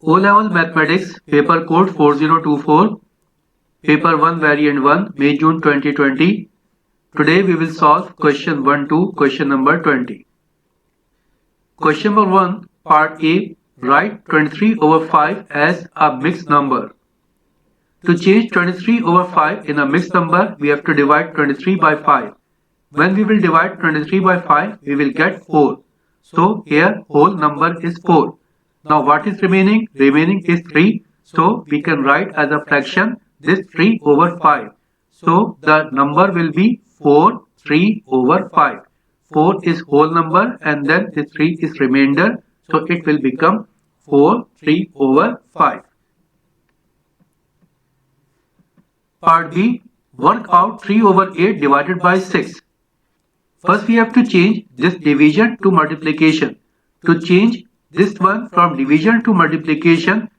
O-Level Mathematics Paper Code 4024, Paper 1 Variant 1, May June 2020. Today we will solve question 1 to question number 20. Question number 1, Part A, write 23 over 5 as a mixed number. To change 23 over 5 in a mixed number, we have to divide 23 by 5. When we will divide 23 by 5, we will get 4. So here whole number is 4. Now what is remaining? Remaining is 3. So we can write as a fraction this 3 over 5. So the number will be 4, 3 over 5. 4 is whole number and then the 3 is remainder. So it will become 4, 3 over 5. Part B, work out 3 over 8 divided by 6. First we have to change this division to multiplication. To change this one from division to multiplication,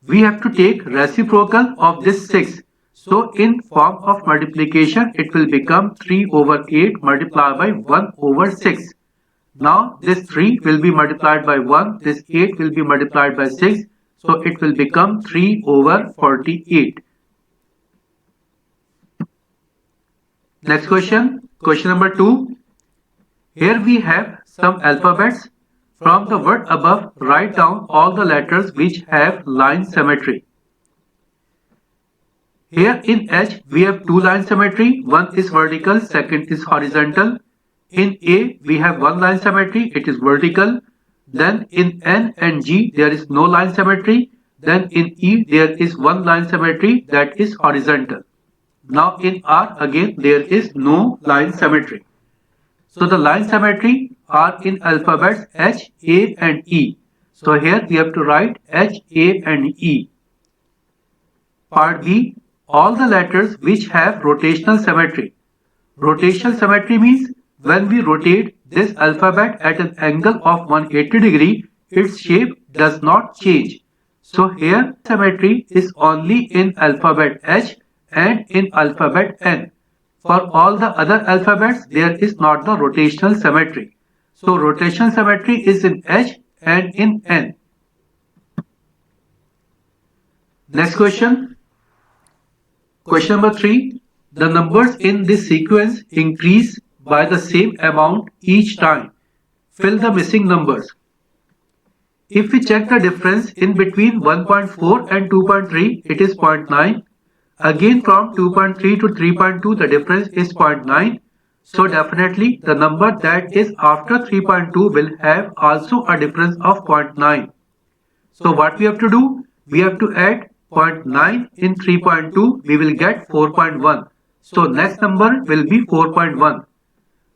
we have to take reciprocal of this 6. So in form of multiplication, it will become 3 over 8 multiplied by 1 over 6. Now this 3 will be multiplied by 1, this 8 will be multiplied by 6. So it will become 3 over 48. Next question, question number 2. Here we have some alphabets. From the word above, write down all the letters which have line symmetry. Here in H, we have two line symmetry. One is vertical, second is horizontal. In A, we have one line symmetry, it is vertical. Then in N and G, there is no line symmetry. Then in E, there is one line symmetry, that is horizontal. Now in R, again, there is no line symmetry. So the line symmetry are in alphabets H, A and E. So here we have to write H, A and E. Part B, all the letters which have rotational symmetry. Rotational symmetry means when we rotate this alphabet at an angle of 180 degree, its shape does not change. So here symmetry is only in alphabet H and in alphabet N. For all the other alphabets, there is not the rotational symmetry. So rotational symmetry is in H and in N. Next question. Question number 3. The numbers in this sequence increase by the same amount each time. Fill the missing numbers. If we check the difference in between 1.4 and 2.3, it is 0.9. Again from 2.3 to 3.2 the difference is 0.9. So definitely the number that is after 3.2 will have also a difference of 0.9. So what we have to do? We have to add 0.9 in 3.2, we will get 4.1. So next number will be 4.1.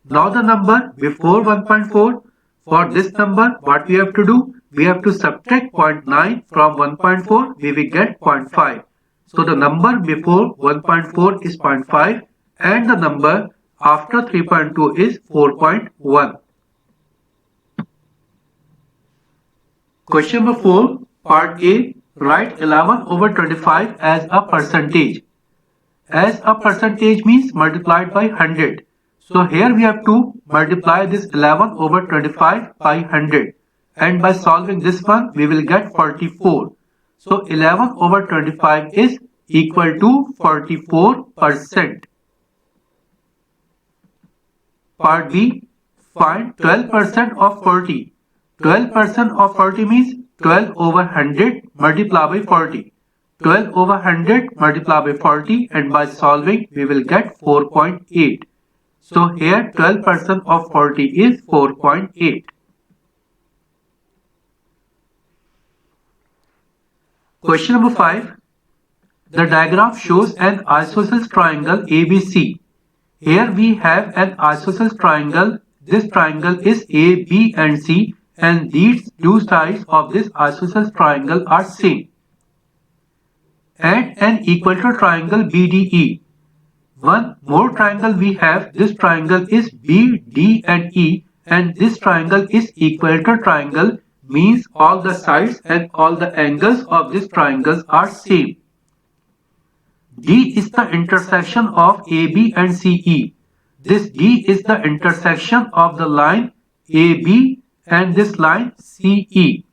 Now the number before 1.4, for this number what we have to do? We have to subtract 0.9 from 1.4, we will get 0.5. So the number before 1.4 is 0.5 and the number after 3.2 is 4.1. Question number 4, part A, write 11 over 25 as a percentage. As a percentage means multiplied by 100. So here we have to multiply this 11 over 25 by 100. And by solving this one, we will get 44. So 11 over 25 is equal to 44%. Part B, find 12% of 40. 12% of 40 means 12 over 100 multiplied by 40. 12 over 100 multiplied by 40 and by solving we will get 4.8. So here 12% of 40 is 4.8. Question number 5. The diagram shows an isosceles triangle ABC. Here we have an isosceles triangle. This triangle is A, B and C and these two sides of this isosceles triangle are same. And an equilateral triangle BDE. One more triangle we have, this triangle is BD and E and this triangle is equilateral triangle, means all the sides and all the angles of this triangles are same. D is the intersection of AB and CE. This D is the intersection of the line AB and this line CE.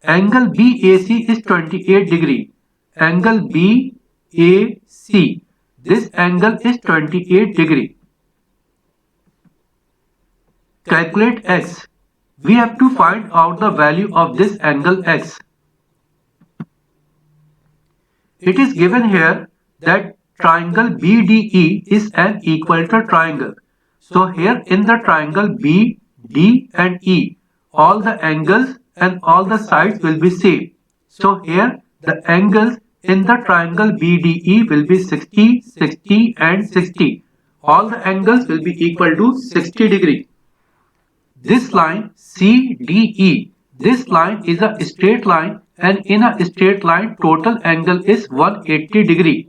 Angle BAC is 28 degree. Angle BAC. This angle is 28 degree. Calculate X. We have to find out the value of this angle X. It is given here that triangle BDE is an equilateral triangle. So here in the triangle BD and E, all the angles and all the sides will be same. So here the angles in the triangle BDE will be 60, 60 and 60. All the angles will be equal to 60 degree. This line CDE, this line is a straight line, and in a straight line total angle is 180 degree.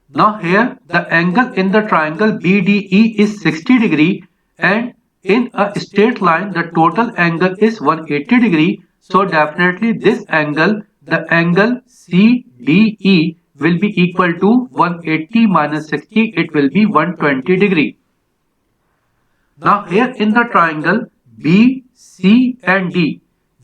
Now here the angle in the triangle BDE is 60 degree, and in a straight line the total angle is 180 degree. So definitely this angle, the angle CDE, will be equal to 180 minus 60, it will be 120 degree. Now here in the triangle B, C and D,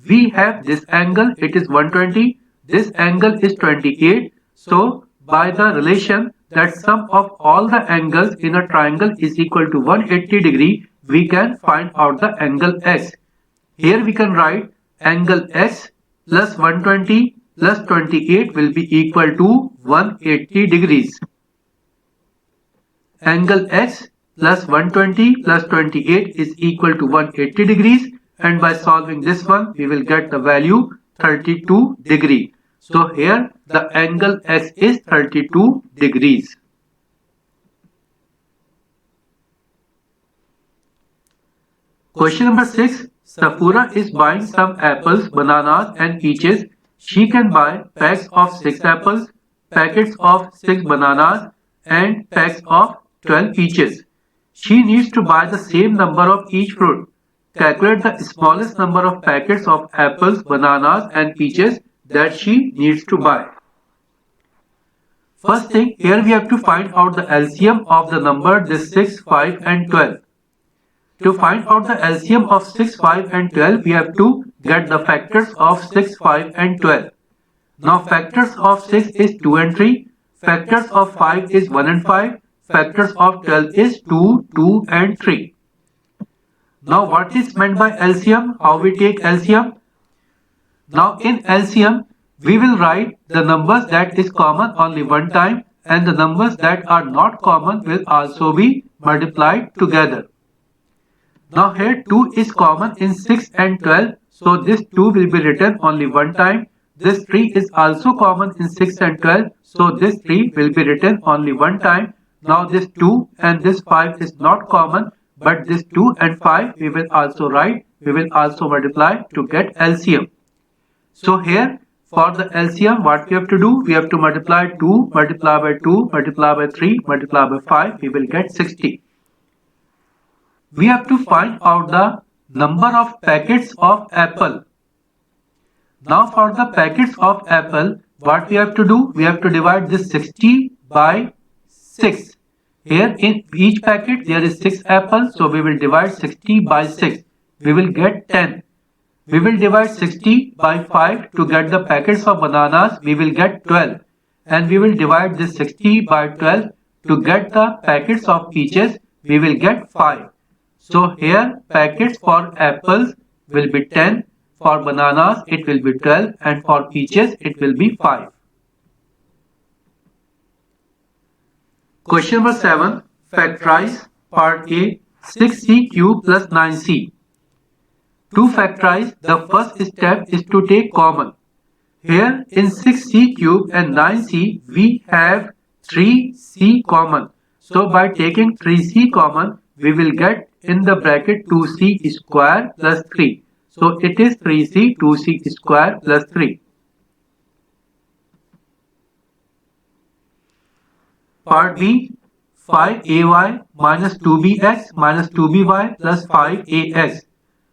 we have this angle, it is 120, this angle is 28. So by the relation that sum of all the angles in a triangle is equal to 180 degree, we can find out the angle X. Here we can write angle X plus 120 plus 28 will be equal to 180 degrees. Angle X plus 120 plus 28 is equal to 180 degrees, and by solving this one we will get the value 32 degree. So here the angle X is 32 degrees. Question number 6. Safura is buying some apples, bananas and peaches. She can buy packs of 6 apples, packets of 6 bananas and packs of 12 peaches. She needs to buy the same number of each fruit. Calculate the smallest number of packets of apples, bananas and peaches that she needs to buy. First thing, here we have to find out the LCM of the number this 6, 5 and 12. To find out the LCM of 6, 5 and 12, we have to get the factors of 6, 5 and 12. Now factors of 6 is 2 and 3, factors of 5 is 1 and 5, factors of 12 is 2, 2 and 3. Now what is meant by LCM? How we take LCM? Now in LCM, we will write the numbers that is common only one time, and the numbers that are not common will also be multiplied together. Now here 2 is common in 6 and 12, so this 2 will be written only one time. This 3 is also common in 6 and 12, so this 3 will be written only one time. Now this 2 and this 5 is not common, but this 2 and 5 we will also write, we will also multiply to get LCM. So here for the LCM what we have to do, we have to multiply 2, multiply by 2, multiply by 3, multiply by 5, we will get 60. We have to find out the number of packets of apple. Now for the packets of apple, what we have to do, we have to divide this 60 by 6. Here in each packet there is 6 apples, so we will divide 60 by 6. We will get 10. We will divide 60 by 5 to get the packets of bananas, we will get 12. And we will divide this 60 by 12 to get the packets of peaches, we will get 5. So here packets for apples will be 10, for bananas it will be 12, and for peaches it will be 5. Question number 7. Factorize part A. 6c cube plus 9c. To factorize, the first step is to take common. Here in 6c cube and 9c we have 3c common. So by taking 3c common, we will get in the bracket 2c square plus 3. So it is 3c, 2c square plus 3. Part B. 5ay minus 2bx minus 2by plus 5ax.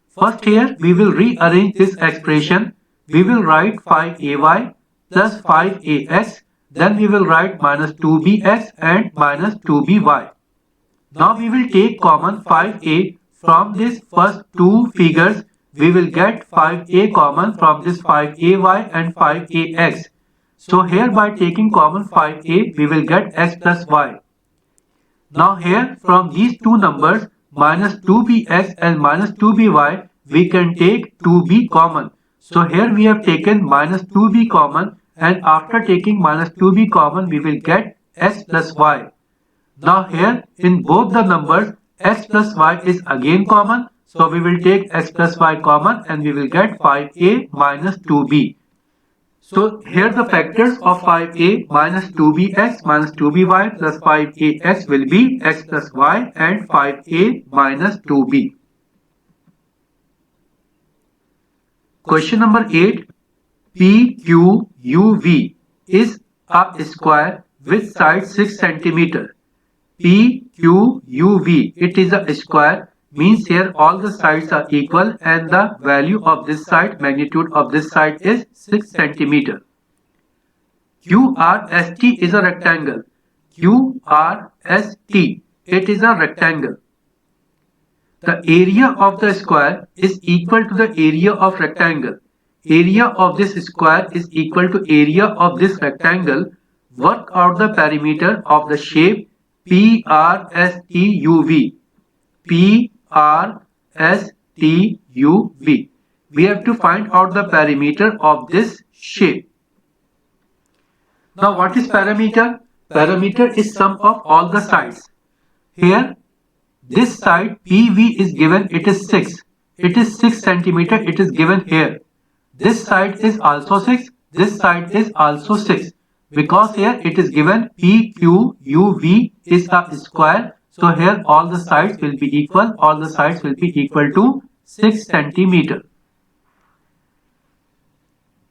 First here we will rearrange this expression. We will write 5ay plus 5ax. Then we will write minus 2bx and minus 2by. Now we will take common 5a from these first two figures. we will get 5a common from this 5ay and 5ax. So here by taking common 5a, we will get x plus y. Now here from these two numbers minus 2bx and minus 2by, we can take 2b common. So here we have taken minus 2b common, and after taking minus 2b common, we will get x plus y. Now here in both the numbers x plus y is again common, so we will take x plus y common and we will get 5a minus 2b. So here the factors of 5a minus 2bx minus 2by plus 5ax will be x plus y and 5a minus 2b. Question number 8. PQUV is a square with side 6 cm. PQUV, it is a square, means here all the sides are equal and the value of this side, magnitude of this side is 6 cm. QRST is a rectangle. QRST, it is a rectangle. The area of the square is equal to the area of rectangle. Area of this square is equal to area of this rectangle. Work out the perimeter of the shape PRSTUV. PRSTUV. We have to find out the perimeter of this shape. Now what is perimeter? Perimeter is sum of all the sides. Here this side PV is given, it is 6. It is 6 cm, it is given here. This side is also 6. This side is also 6. Because here it is given PQUV is a square. So here all the sides will be equal. All the sides will be equal to 6 cm.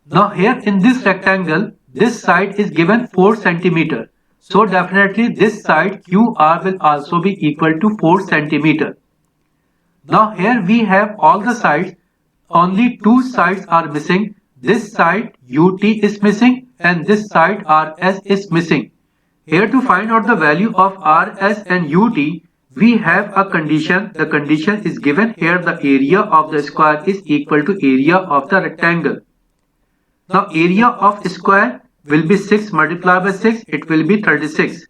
Now here in this rectangle, this side is given 4 cm. So definitely this side QR will also be equal to 4 cm. Now here we have all the sides. Only two sides are missing. This side UT is missing and this side RS is missing. Here to find out the value of RS and UT, we have a condition. The condition is given here. The area of the square is equal to area of the rectangle. Now area of square will be 6 multiplied by 6. It will be 36.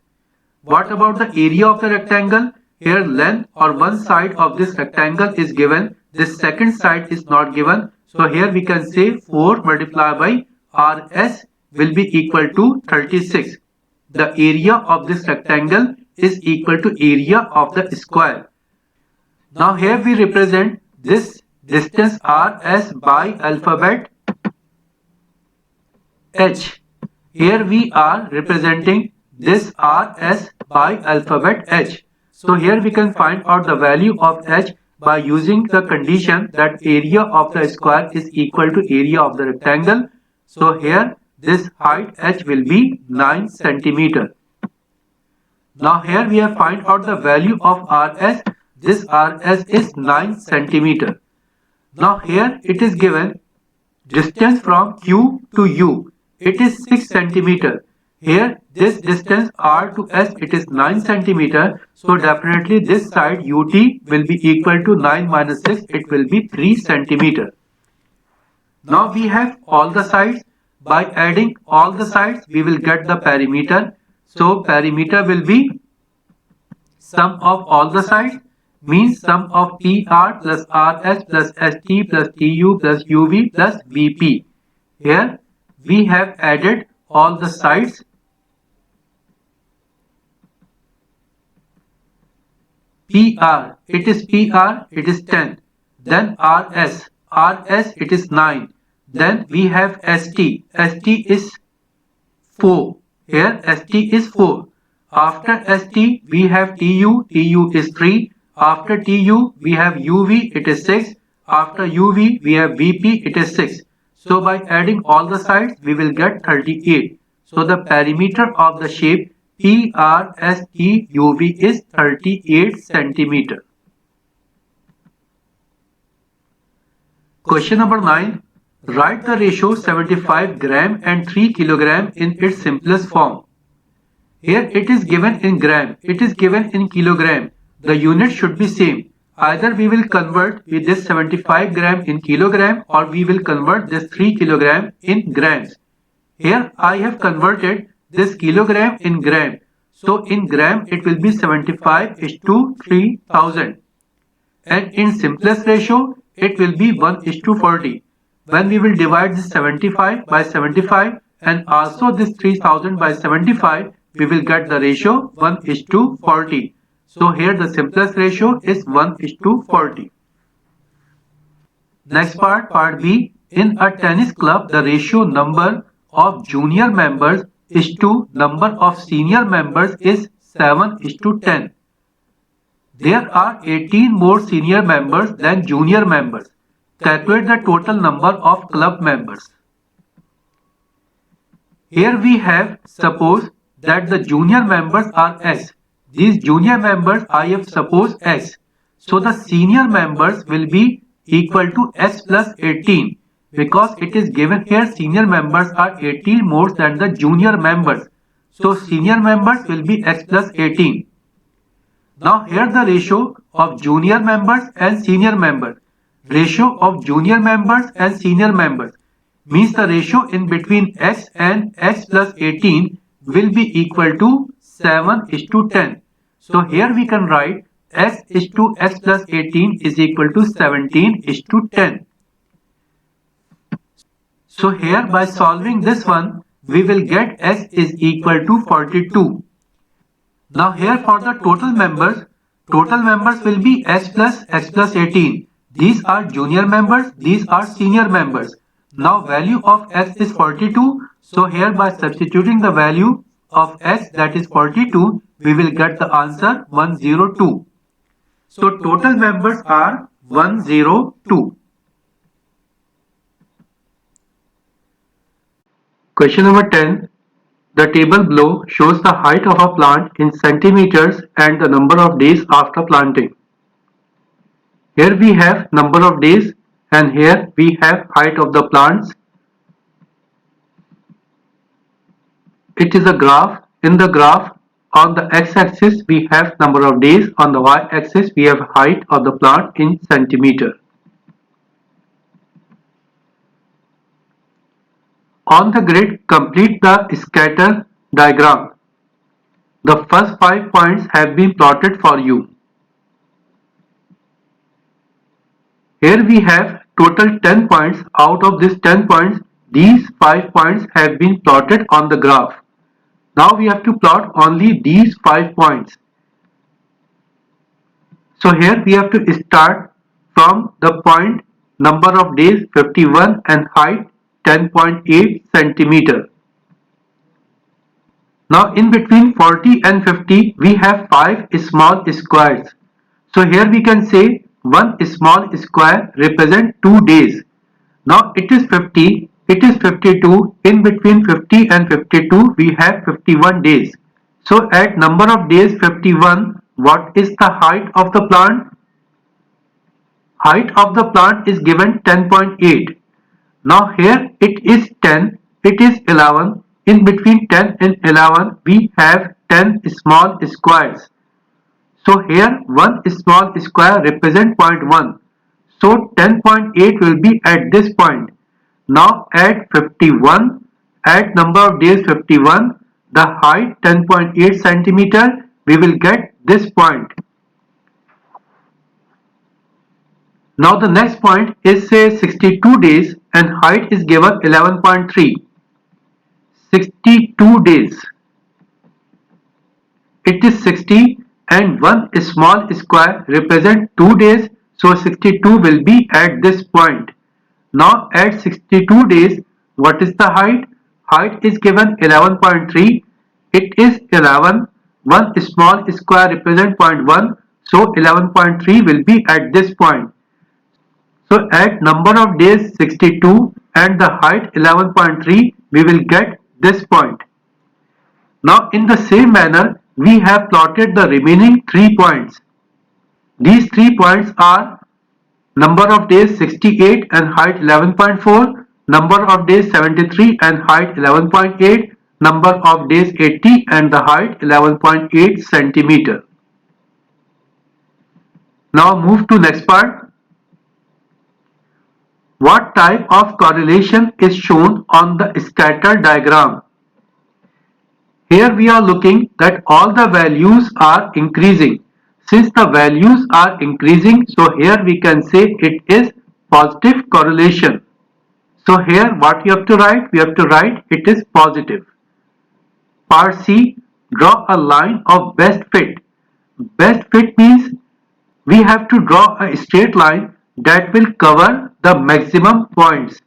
What about the area of the rectangle? Here length or one side of this rectangle is given. This second side is not given. So here we can say 4 multiplied by RS will be equal to 36. The area of this rectangle is equal to area of the square. Now here we represent this distance RS by alphabet H. Here we are representing this RS by alphabet H. So here we can find out the value of H by using the condition that area of the square is equal to area of the rectangle. So here this height H will be 9 cm. Now here we have find out the value of RS. This RS is 9 cm. Now here it is given distance from Q to U. It is 6 cm. Here this distance R to S, it is 9 cm. So definitely this side UT will be equal to 9 minus 6. It will be 3 cm. Now we have all the sides. By adding all the sides, we will get the perimeter. So perimeter will be sum of all the sides, means sum of PR plus RS plus ST plus TU plus UV plus VP. Here we have added all the sides. PR, it is 10. Then RS, it is 9. Then we have ST is 4. Here ST is 4. After ST we have TU is 3. After TU we have UV, it is 6. After UV we have VP, it is 6. So by adding all the sides we will get 38. So the perimeter of the shape PRSTUV is 38 cm. Question number 9. Write the ratio 75 gram and 3 kg in its simplest form. Here it is given in gram, it is given in kilogram. The unit should be same. Either we will convert with this 75 gram in kilogram or we will convert this 3 kilogram in grams. Here I have converted this kilogram in gram. So in gram it will be 75 is to 3000. And in simplest ratio it will be 1 is to 40. When we will divide this 75 by 75 and also this 3000 by 75, we will get the ratio 1 is to 40. So here the simplest ratio is 1 is to 40. Next part B. In a tennis club, the ratio number of junior members is to number of senior members is 7 is to 10. There are 18 more senior members than junior members. Calculate the total number of club members. Here we have suppose that the junior members are S. These junior members I have supposed S. So the senior members will be equal to S plus 18 because it is given here senior members are 18 more than the junior members. So senior members will be S plus 18. Now here the ratio of junior members and senior members. Ratio of junior members and senior members means the ratio in between S and S plus 18 will be equal to 7 is to 10. So here we can write S is to S plus 18 is equal to 17 is to 10. So here by solving this one, we will get S is equal to 42. Now here for the total members will be S plus 18. These are junior members, these are senior members. Now value of S is 42. So here by substituting the value of S that is 42, we will get the answer 102. So total members are 102. Question number 10. The table below shows the height of a plant in centimeters and the number of days after planting. Here we have number of days and here we have height of the plants. It is a graph. In the graph, on the x-axis we have number of days, on the y-axis we have height of the plant in centimeter. On the grid, complete the scatter diagram. The first 5 points have been plotted for you. Here we have total 10 points. Out of these 10 points, these 5 points have been plotted on the graph. Now we have to plot only these 5 points. So here we have to start from the point number of days 51 and height 10.8 centimeter. Now in between 40 and 50 we have 5 small squares. So here we can say one small square represents 2 days. Now it is 50, it is 52, in between 50 and 52 we have 51 days. So at number of days 51, what is the height of the plant? Height of the plant is given 10.8. Now here it is 10, it is 11, in between 10 and 11 we have 10 small squares. So here one small square represents 0.1. So 10.8 will be at this point. Now at 51, at number of days 51, the height 10.8 centimeter, we will get this point. Now the next point is say 62 days and height is given 11.3. 62 days. It is 60 and one small square represents 2 days. So 62 will be at this point. Now at 62 days, what is the height? Height is given 11.3. It is 11. One small square represents 0.1. So 11.3 will be at this point. So at number of days 62 and the height 11.3, we will get this point. Now in the same manner, we have plotted the remaining 3 points. These 3 points are number of days 68 and height 11.4, number of days 73 and height 11.8, number of days 80 and the height 11.8 centimeter. Now move to next part. What type of correlation is shown on the scatter diagram? Here we are looking that all the values are increasing. Since the values are increasing, so here we can say it is positive correlation. So here what you have to write? We have to write it is positive. Part C, draw a line of best fit. Best fit means we have to draw a straight line that will cover the maximum points.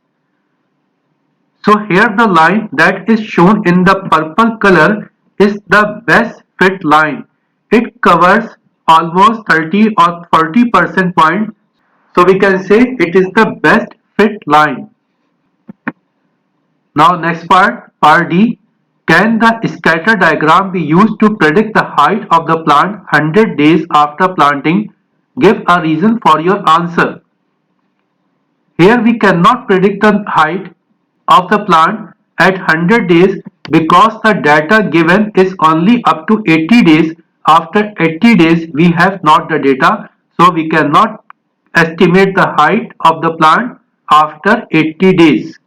So here the line that is shown in the purple color is the best fit line. It covers almost 30 or 40% points. So we can say it is the best fit line. Now next part D. Can the scatter diagram be used to predict the height of the plant 100 days after planting? Give a reason for your answer. Here we cannot predict the height of the plant at 100 days because the data given is only up to 80 days. After 80 days we have not the data, so we cannot estimate the height of the plant after 80 days.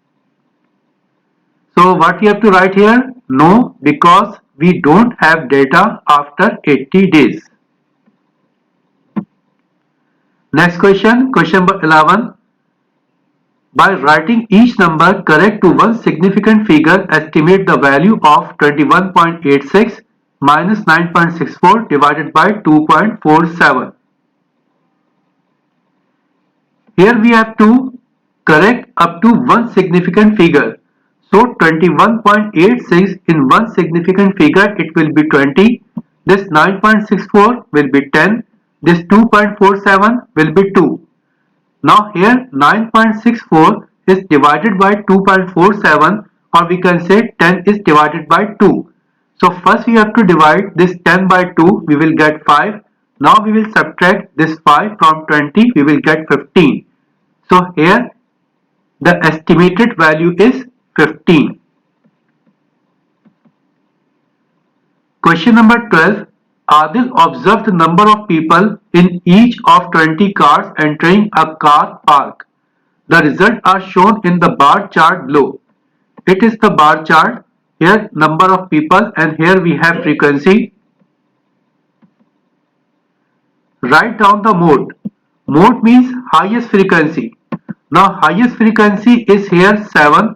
So what you have to write here? No, because we don't have data after 80 days. Next question, question number 11. By writing each number correct to one significant figure, estimate the value of 21.86 minus 9.64 divided by 2.47. Here we have to correct up to one significant figure. So 21.86 in one significant figure, it will be 20. This 9.64 will be 10. This 2.47 will be 2. Now here 9.64 is divided by 2.47, or we can say 10 is divided by 2. So first we have to divide this 10 by 2, we will get 5. Now we will subtract this 5 from 20, we will get 15. So here the estimated value is 15. Question number 12. Adil observed the number of people in each of 20 cars entering a car park. The results are shown in the bar chart below. It is the bar chart. Here number of people and here we have frequency. Write down the mode. Mode means highest frequency. Now highest frequency is here 7.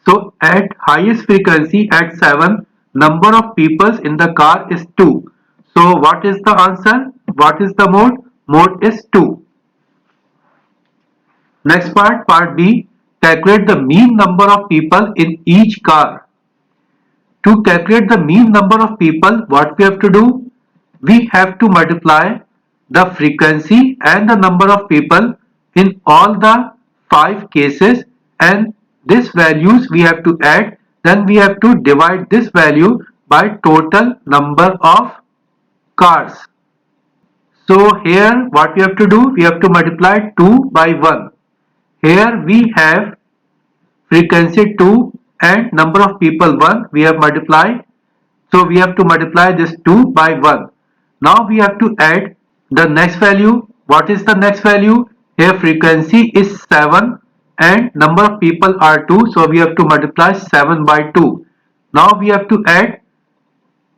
So at highest frequency at 7, number of people in the car is 2. So what is the answer? What is the mode? Mode is 2. Next part B. Calculate the mean number of people in each car. To calculate the mean number of people, what we have to do? We have to multiply the frequency and the number of people in all the 5 cases, and these values we have to add. Then we have to divide this value by total number of cars. So here what we have to do? We have to multiply 2 by 1. Here we have frequency 2 and number of people 1. We have multiplied. So we have to multiply this 2 by 1. Now we have to add the next value. What is the next value? Here frequency is 7 and number of people are 2. So we have to multiply 7 by 2. Now we have to add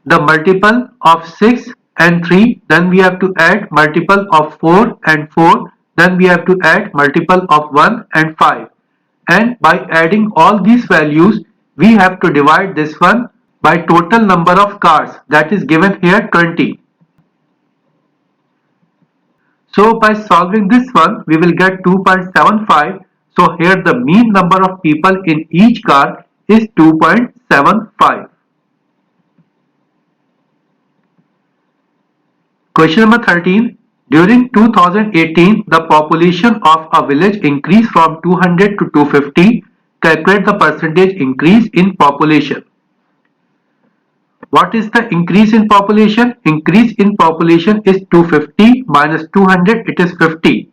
the multiple of 6 and 3. Then we have to add multiple of 4 and 4. Then we have to add multiple of 1 and 5. And by adding all these values, we have to divide this one by total number of cars, that is given here 20. So by solving this one, we will get 2.75. So here the mean number of people in each car is 2.75. Question number 13. During 2018, the population of a village increased from 200 to 250. Calculate the percentage increase in population. What is the increase in population? Increase in population is 250 minus 200, it is 50.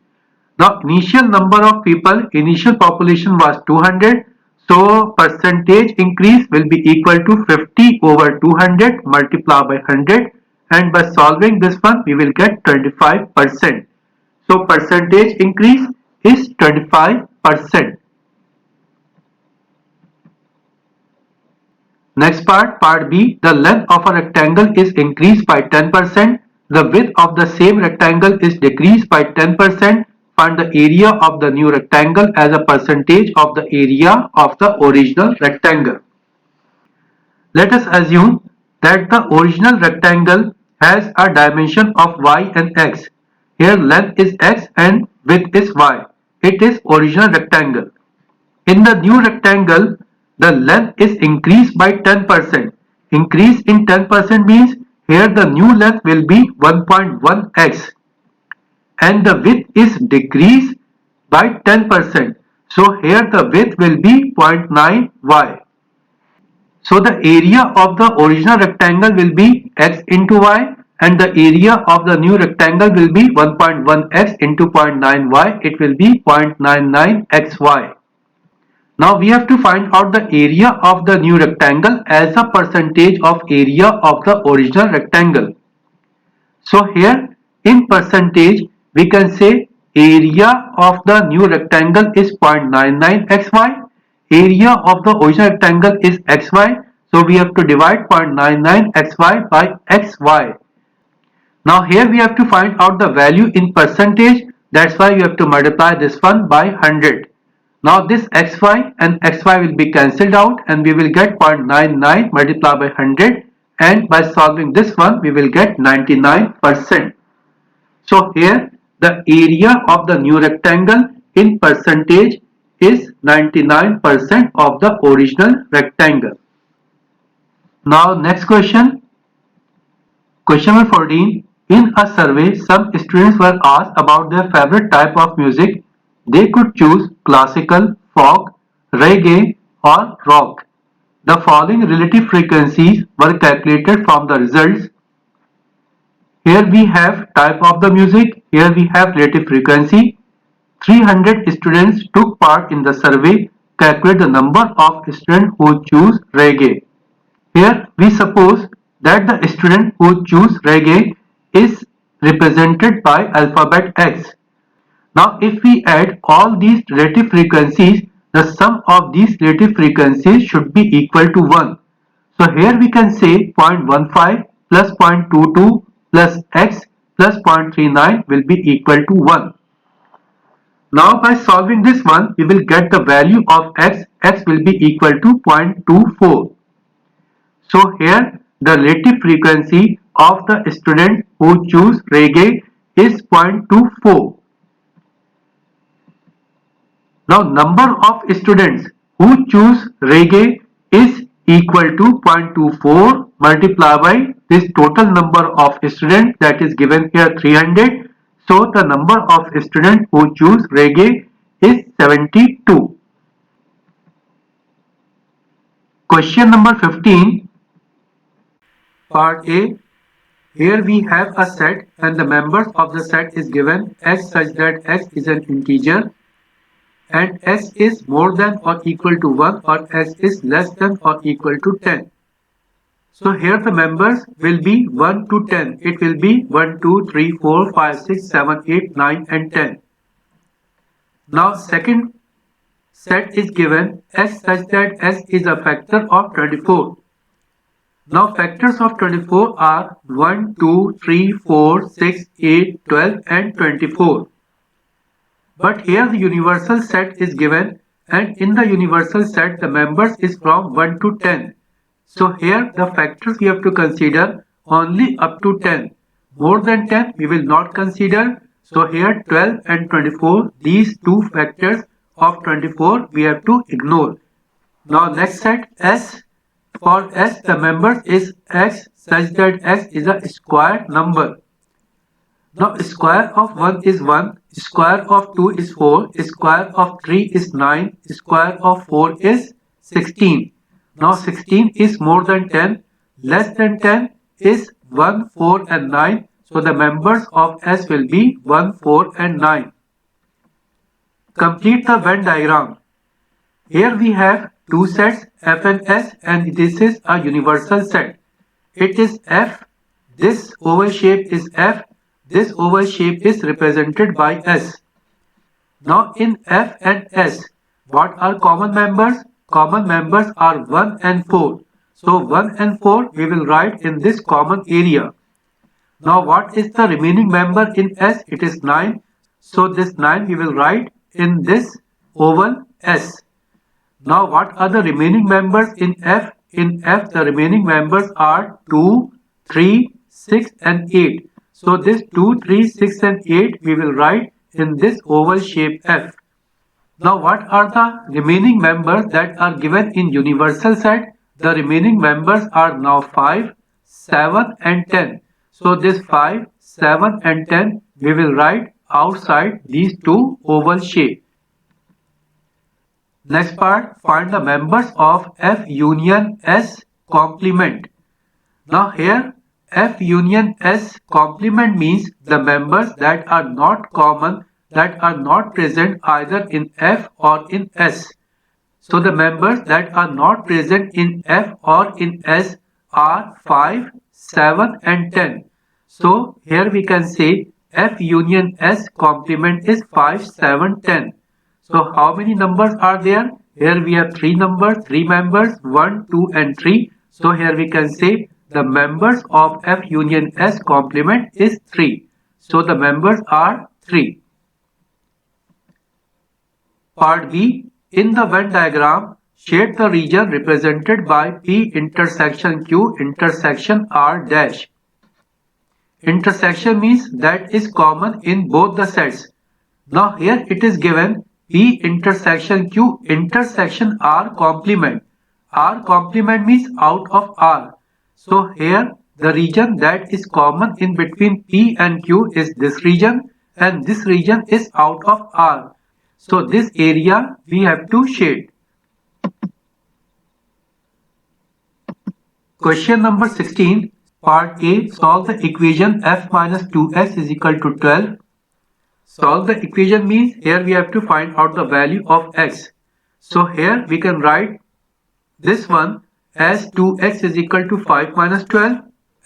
Now initial number of people, initial population was 200. So percentage increase will be equal to 50 over 200 multiplied by 100. And by solving this one, we will get 25%. So percentage increase is 25%. Next part B, the length of a rectangle is increased by 10%. The width of the same rectangle is decreased by 10%. Find the area of the new rectangle as a percentage of the area of the original rectangle. Let us assume that the original rectangle has a dimension of y and x. Here length is x and width is y. It is original rectangle. In the new rectangle, the length is increased by 10%. Increase in 10% means here the new length will be 1.1x and the width is decreased by 10%. So here the width will be 0.9y. So the area of the original rectangle will be x into y and the area of the new rectangle will be 1.1x into 0.9y. It will be 0.99xy. Now we have to find out the area of the new rectangle as a percentage of area of the original rectangle. So here in percentage we can say area of the new rectangle is 0.99xy. Area of the original rectangle is xy. So we have to divide 0.99xy by xy. Now here we have to find out the value in percentage. That's why you have to multiply this one by 100. Now this xy and xy will be cancelled out and we will get 0.99 multiplied by 100 and by solving this one we will get 99%. So here the area of the new rectangle in percentage is 99% of the original rectangle. Now next question. Question number 14. In a survey, some students were asked about their favorite type of music. They could choose classical, folk, reggae or rock. The following relative frequencies were calculated from the results. Here we have type of the music, here we have relative frequency. 300 students took part in the survey. Calculate the number of students who choose reggae. Here we suppose that the student who choose reggae is represented by alphabet X. Now if we add all these relative frequencies, the sum of these relative frequencies should be equal to 1. So here we can say 0.15 plus 0.22 plus x plus 0.39 will be equal to 1. Now by solving this one, we will get the value of x. X will be equal to 0.24. So here the relative frequency of the student who choose reggae is 0.24. Now number of students who choose reggae is equal to 0.24 multiplied by this total number of students that is given here 300. So the number of students who choose reggae is 72. Question number 15. Part A. Here we have a set and the members of the set is given x such that x is an integer and s is more than or equal to 1 or s is less than or equal to 10. So here the members will be 1 to 10. It will be 1, 2, 3, 4, 5, 6, 7, 8, 9 and 10. Now second set is given s such that s is a factor of 24. Now factors of 24 are 1, 2, 3, 4, 6, 8, 12 and 24. But here the universal set is given and in the universal set the members is from 1 to 10. So here the factors we have to consider only up to 10. More than 10 we will not consider. So here 12 and 24, these two factors of 24 we have to ignore. Now next set S. For S the members is x such that x is a square number. Now square of 1 is 1, square of 2 is 4, square of 3 is 9, square of 4 is 16. Now 16 is more than 10, less than 10 is 1, 4 and 9. So the members of S will be 1, 4 and 9. Complete the Venn diagram. Here we have two sets F and S and this is a universal set. It is F, this oval shape is F, This oval shape is represented by S. Now in F and S, what are common members? Common members are 1 and 4. So 1 and 4 we will write in this common area. Now what is the remaining member in S? It is 9. So this 9 we will write in this oval S. Now what are the remaining members in F? In F the remaining members are 2, 3, 6 and 8. So this 2, 3, 6 and 8 we will write in this oval shape F. Now what are the remaining members that are given in universal set? The remaining members are now 5, 7 and 10. So this 5, 7 and 10 we will write outside these two oval shapes. Next part, find the members of F union S complement. Now here F union S complement means the members that are not common, that are not present either in F or in S. So the members that are not present in F or in S are 5, 7 and 10. So here we can say F union S complement is 5, 7, 10. So how many numbers are there? Here we have 3 members, 1, 2 and 3. So here we can say the members of F union S complement is 3. So the members are 3. Part B. In the Venn diagram, shade the region represented by P intersection Q intersection R dash. Intersection means that is common in both the sets. Now here it is given P intersection Q intersection R complement. R complement means out of R. So here the region that is common in between P and Q is this region and this region is out of R. So this area we have to shade. Question number 16, part A, solve the equation f minus 2x is equal to 12. Solve the equation means here we have to find out the value of x. So here we can write this one as 2x is equal to 5 minus 12,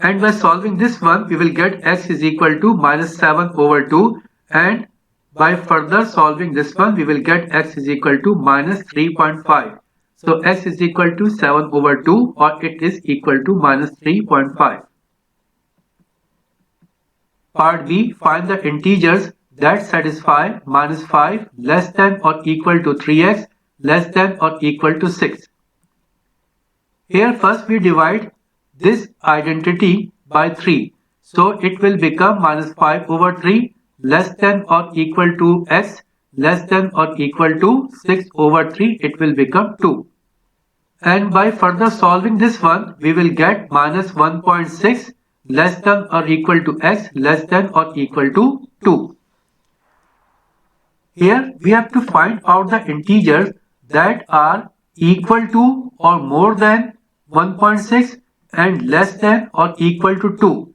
and by solving this one we will get x is equal to minus 7 over 2, and by further solving this one we will get x is equal to minus 3.5. So x is equal to 7 over 2 or it is equal to minus 3.5. Part B, find the integers that satisfy minus 5 less than or equal to 3x less than or equal to 6. Here first we divide this identity by 3. So it will become minus 5 over 3 less than or equal to x less than or equal to 6 over 3, it will become 2. And by further solving this one we will get minus 1.6 less than or equal to x less than or equal to 2. Here we have to find out the integers that are equal to or more than 1.6 and less than or equal to 2.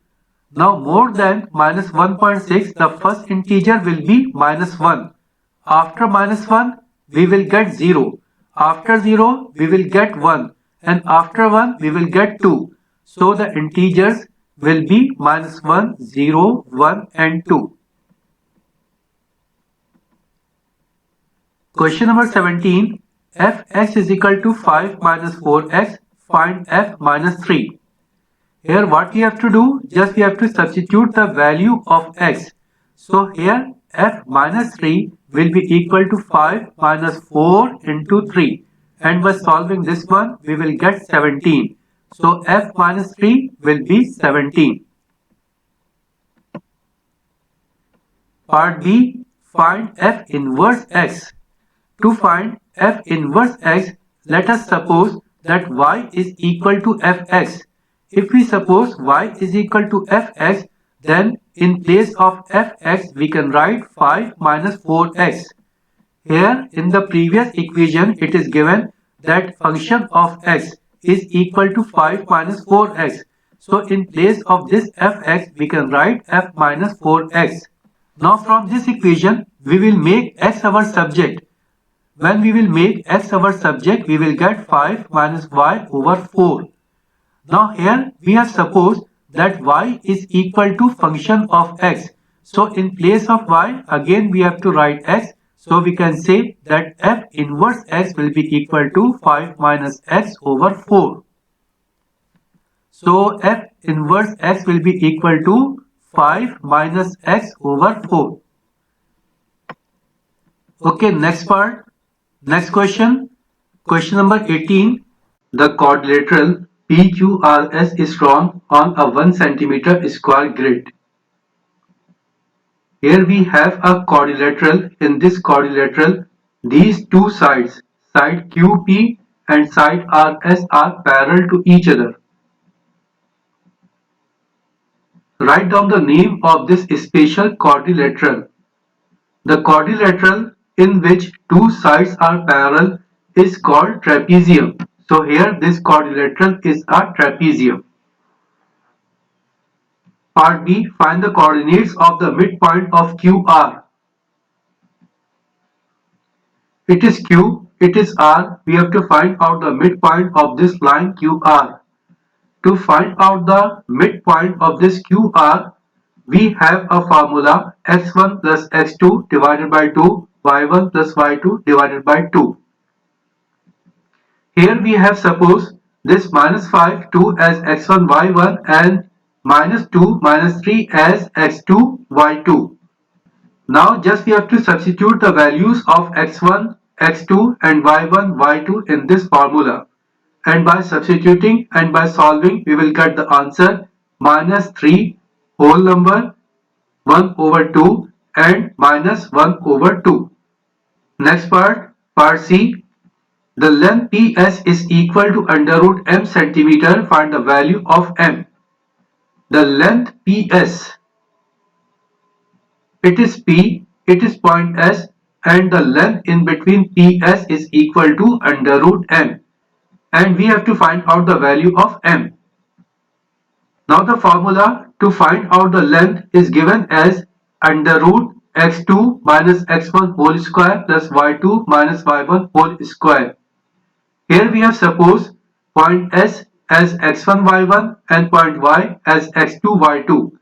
Now more than minus 1.6, the first integer will be minus 1. After minus 1 we will get 0. After 0 we will get 1 and after 1 we will get 2. So the integers will be minus 1, 0, 1 and 2. Question number 17. Fx is equal to 5 minus 4x. Find f minus 3. Here what we have to do? Just we have to substitute the value of x. So here f minus 3 will be equal to 5 minus 4 into 3. And by solving this one we will get 17. So f minus 3 will be 17. Part B. Find f inverse x. To find f inverse x, let us suppose that y is equal to fx. If we suppose y is equal to fx, then in place of fx we can write 5 minus 4x. Here in the previous equation it is given that function of x is equal to 5 minus 4x. So in place of this fx we can write f minus 4x. Now from this equation we will make x our subject. When we will make x our subject, we will get 5 minus y over 4. Now here we have supposed that y is equal to function of x. So in place of y, again we have to write x. So we can say that f inverse x will be equal to 5 minus x over 4. So f inverse x will be equal to 5 minus x over 4. Okay, next part. Next question. Question number 18. The quadrilateral PQRS is drawn on a 1 centimeter square grid. Here we have a quadrilateral. In this quadrilateral, these two sides, side QP and side RS, are parallel to each other. Write down the name of this special quadrilateral. The quadrilateral in which two sides are parallel is called trapezium. So here this quadrilateral is a trapezium. Part B. Find the coordinates of the midpoint of QR. It is Q, it is R. We have to find out the midpoint of this line QR. To find out the midpoint of this QR, we have a formula x1 plus x2 divided by 2, y1 plus y2 divided by 2. Here we have suppose this minus 5, 2 as x1, y1 and minus 2, minus 3 as x2, y2. Now just we have to substitute the values of x1, x2 and y1, y2 in this formula. And by substituting and by solving we will get the answer minus 3 whole number 1 over 2 and minus 1 over 2. Next part, part C. The length PS is equal to under root m centimeter. Find the value of m. The length PS, it is P, it is point S, and the length in between PS is equal to under root m. And we have to find out the value of m. Now the formula to find out the length is given as under root x2 minus x1 whole square plus y2 minus y1 whole square. Here we have suppose point S as x1 y1 and point Y as x2 y2.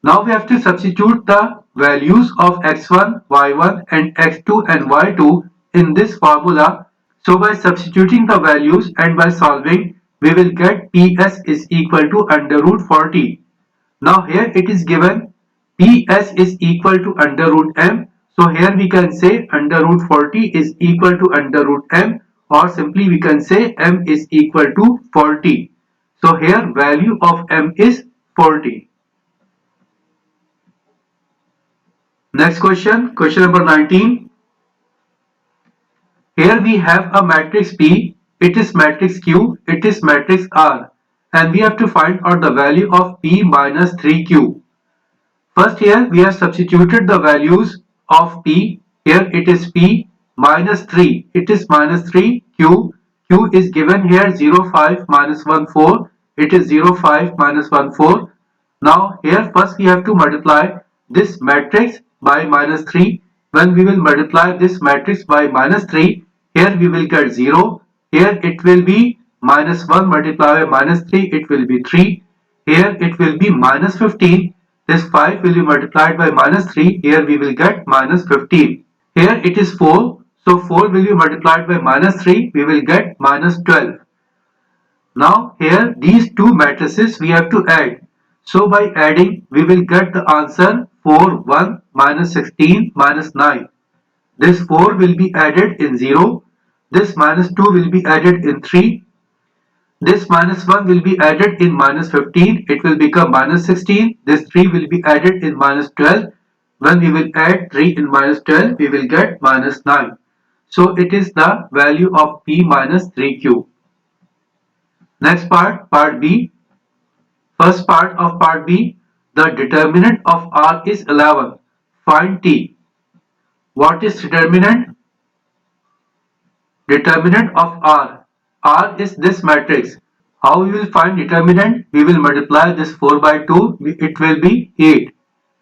Now we have to substitute the values of x1, y1 and x2 and y2 in this formula. So by substituting the values and by solving, we will get PS is equal to under root 40. Now here it is given PS is equal to under root m. So here we can say under root 40 is equal to under root m, or simply we can say m is equal to 40. So here value of m is 40. Next question, question number 19. Here we have a matrix P, it is matrix Q, it is matrix R, and we have to find out the value of P minus 3Q. First here we have substituted the values of P. Here it is P minus 3, it is minus 3Q. Q is given here 0, 5 minus 1, 4. It is 0, 5 minus 1, 4. Now here first we have to multiply this matrix by minus 3. When we will multiply this matrix by minus 3, here we will get 0. Here it will be minus 1 multiplied by minus 3, it will be 3. Here it will be minus 15. This 5 will be multiplied by minus 3. Here we will get minus 15. Here it is 4. So 4 will be multiplied by minus 3. We will get minus 12. Now here these two matrices we have to add. So by adding we will get the answer 4, 1 minus 16 minus 9. This 4 will be added in 0. This minus 2 will be added in 3. This minus 1 will be added in minus 15. It will become minus 16. This 3 will be added in minus 12. When we will add 3 in minus 12, we will get minus 9. So it is the value of P minus 3Q. Next part, part B. First part of part B, the determinant of R is 11. Find T. What is determinant? Determinant of R. R is this matrix. How we will find determinant? We will multiply this 4 by 2, it will be 8.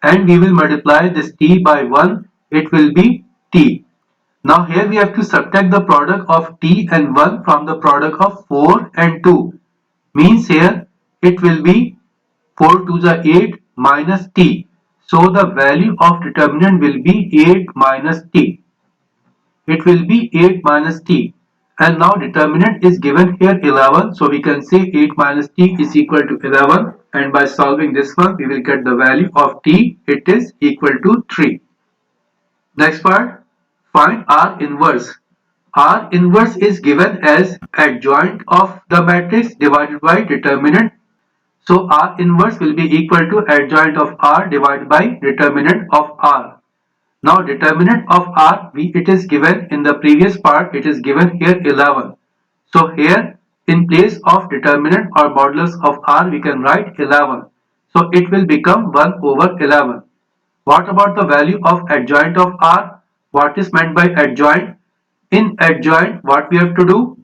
And we will multiply this T by 1, it will be T. Now here we have to subtract the product of T and 1 from the product of 4 and 2. Means here it will be 4 to the 8 minus T. So the value of determinant will be 8 minus t. It will be 8 minus t. And now determinant is given here 11. So we can say 8 minus t is equal to 11. And by solving this one, we will get the value of t. It is equal to 3. Next part, find R inverse. R inverse is given as adjoint of the matrix divided by determinant. So R inverse will be equal to adjoint of R divided by determinant of R. Now determinant of R, it is given in the previous part, it is given here 11. So here in place of determinant or modulus of R, we can write 11. So it will become 1 over 11. What about the value of adjoint of R? What is meant by adjoint? In adjoint, what we have to do?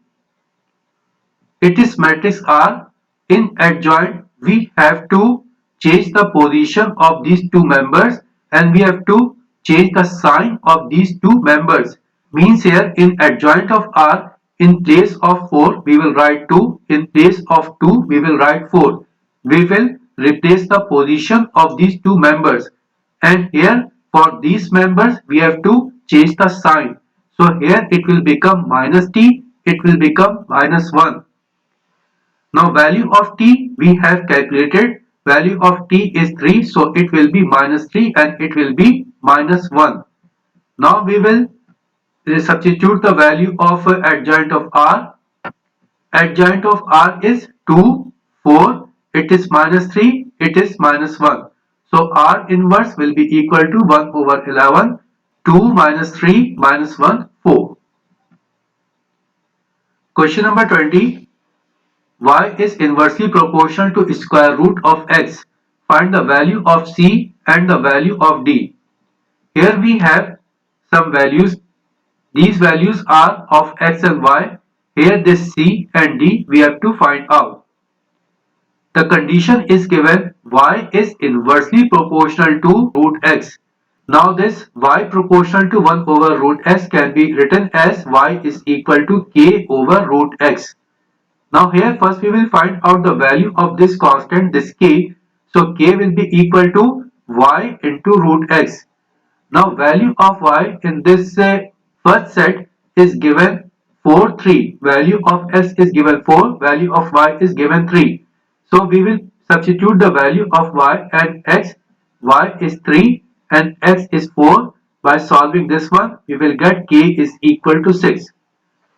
It is matrix R. In adjoint, we have to change the position of these two members and we have to change the sign of these two members. Means here in adjoint of R, in place of 4, we will write 2. In place of 2, we will write 4. We will replace the position of these two members. And here for these members, we have to change the sign. So here it will become minus t, it will become minus 1. Now value of t we have calculated. Value of t is 3, so it will be minus 3 and it will be minus 1. Now we will substitute the value of adjoint of r. Adjoint of r is 2, 4, it is minus 3, it is minus 1. So r inverse will be equal to 1 over 11, 2 minus 3 minus 1, 4. Question number 20. Y is inversely proportional to square root of x. Find the value of c and the value of d. Here we have some values. These values are of x and y. Here this c and d we have to find out. The condition is given y is inversely proportional to root x. Now this y proportional to 1 over root x can be written as y is equal to k over root x. Now here first we will find out the value of this constant, this k. So k will be equal to y into root x. Now value of y in this first set is given 4, 3. Value of x is given 4. Value of y is given 3. So we will substitute the value of y and x. Y is 3 and x is 4. By solving this one, we will get k is equal to 6.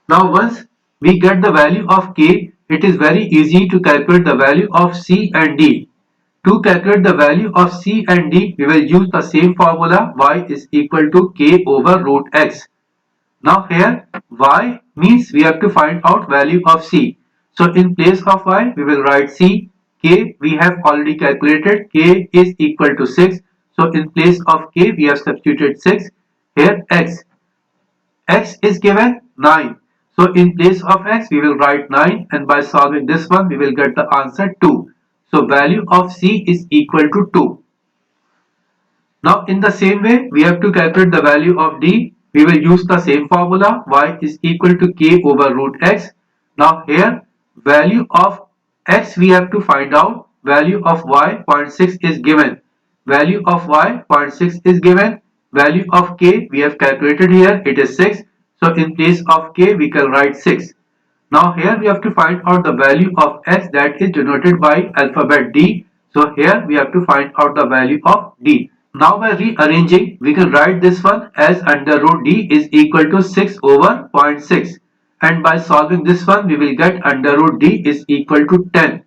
Now once we get the value of k, it is very easy to calculate the value of c and d. To calculate the value of c and d, we will use the same formula y is equal to k over root x. Now here y means we have to find out value of c. So in place of y, we will write c. K we have already calculated, k is equal to 6. So in place of k, we have substituted 6. Here x. X is given 9. So in place of x, we will write 9 and by solving this one, we will get the answer 2. So value of c is equal to 2. Now in the same way, we have to calculate the value of d. We will use the same formula, y is equal to k over root x. Now here, value of x we have to find out. Value of y 0.6 is given. Value of y 0.6 is given. Value of k we have calculated here, it is 6. So in place of k, we can write 6. Now here we have to find out the value of x, that is denoted by alphabet d. So here we have to find out the value of d. Now by rearranging, we can write this one as under root d is equal to 6 over 0.6. And by solving this one, we will get under root d is equal to 10.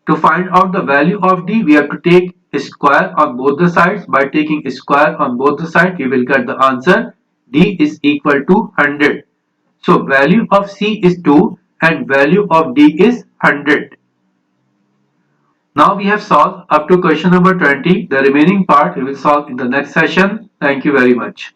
To find out the value of d, we have to take a square on both the sides. By taking a square on both the sides, we will get the answer d is equal to 100. So value of c is 2 and value of d is 100. Now we have solved up to question number 20. The remaining part we will solve in the next session. Thank you very much.